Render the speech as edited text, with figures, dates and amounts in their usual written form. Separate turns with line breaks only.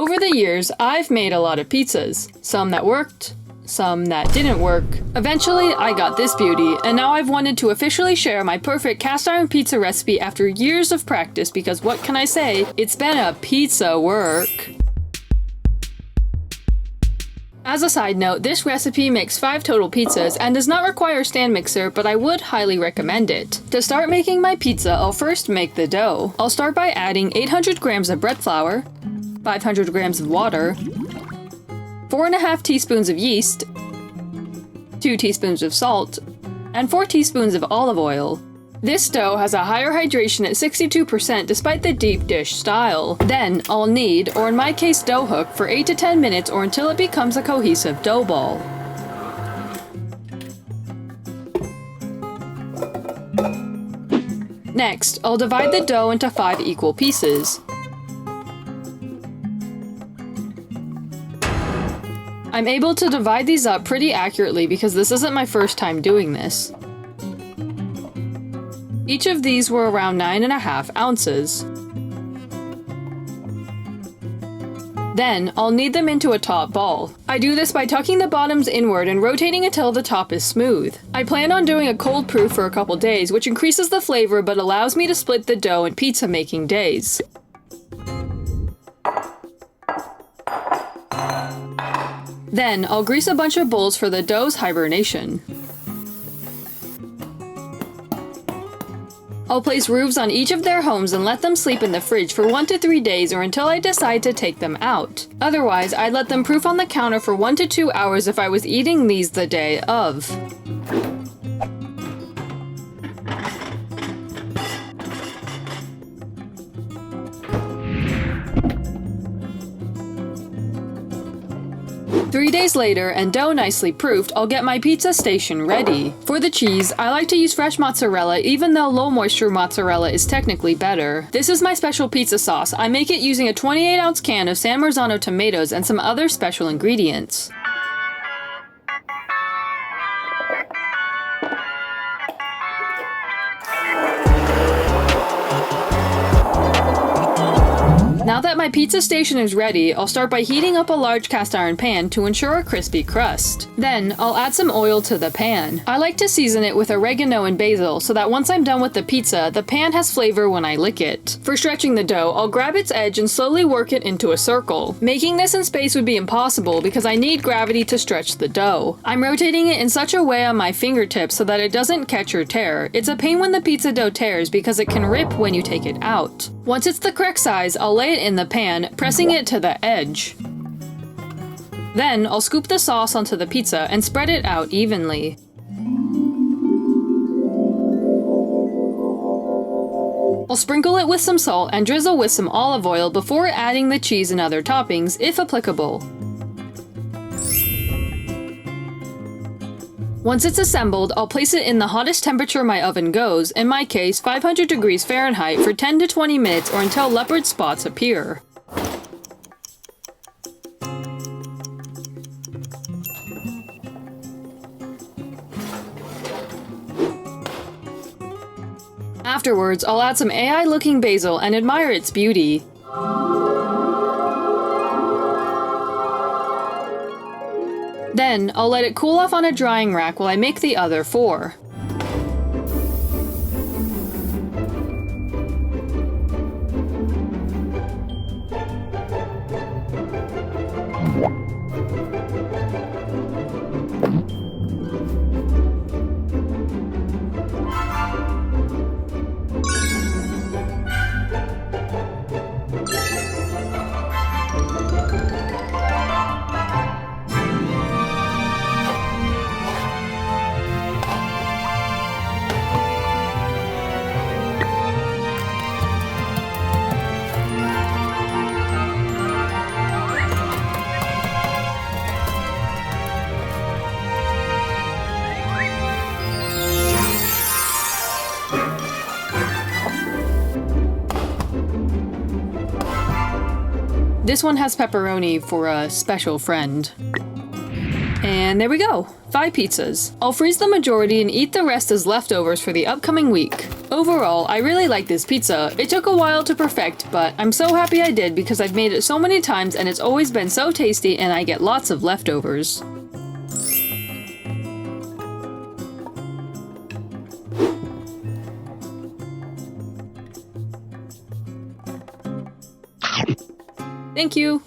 Over the years, I've made a lot of pizzas. Some that worked, some that didn't work. Eventually, I got this beauty, and now I've wanted to officially share my perfect cast iron pizza recipe after years of practice because what can I say? It's been a pizza work. As a side note, this recipe makes 5 total pizzas and does not require a stand mixer, but I would highly recommend it. To start making my pizza, I'll first make the dough. I'll start by adding 800 grams of bread flour, 500 grams of water, 4.5 teaspoons of yeast, 2 teaspoons of salt, and 4 teaspoons of olive oil. This dough has a higher hydration at 62% despite the deep dish style. Then, I'll knead, or in my case dough hook, for 8 to 10 minutes or until it becomes a cohesive dough ball. Next, I'll divide the dough into 5 equal pieces. I'm able to divide these up pretty accurately because this isn't my first time doing this. Each of these were around 9.5 ounces. Then, I'll knead them into a top ball. I do this by tucking the bottoms inward and rotating until the top is smooth. I plan on doing a cold proof for a couple days, which increases the flavor but allows me to split the dough in pizza making days. Then, I'll grease a bunch of bowls for the dough's hibernation. I'll place roofs on each of their homes and let them sleep in the fridge for 1 to 3 days or until I decide to take them out. Otherwise, I'd let them proof on the counter for 1 to 2 hours if I was eating these the day of. Three days later, and dough nicely proofed, I'll get my pizza station ready. For the cheese, I like to use fresh mozzarella even though low moisture mozzarella is technically better. This is my special pizza sauce. I make it using a 28-ounce can of San Marzano tomatoes and some other special ingredients. Now that my pizza station is ready, I'll start by heating up a large cast iron pan to ensure a crispy crust. Then, I'll add some oil to the pan. I like to season it with oregano and basil so that once I'm done with the pizza, the pan has flavor when I lick it. For stretching the dough, I'll grab its edge and slowly work it into a circle. Making this in space would be impossible because I need gravity to stretch the dough. I'm rotating it in such a way on my fingertips so that it doesn't catch or tear. It's a pain when the pizza dough tears because it can rip when you take it out. Once it's the correct size, I'll lay it in the pan, pressing it to the edge. Then, I'll scoop the sauce onto the pizza and spread it out evenly. I'll sprinkle it with some salt and drizzle with some olive oil before adding the cheese and other toppings, if applicable. Once it's assembled, I'll place it in the hottest temperature my oven goes, in my case 500 degrees Fahrenheit, for 10 to 20 minutes or until leopard spots appear. Afterwards, I'll add some AI-looking basil and admire its beauty. Then, I'll let it cool off on a drying rack while I make the other 4. This one has pepperoni for a special friend. And there we go, 5 pizzas. I'll freeze the majority and eat the rest as leftovers for the upcoming week. Overall, I really like this pizza. It took a while to perfect, but I'm so happy I did because I've made it so many times and it's always been so tasty and I get lots of leftovers. Thank you!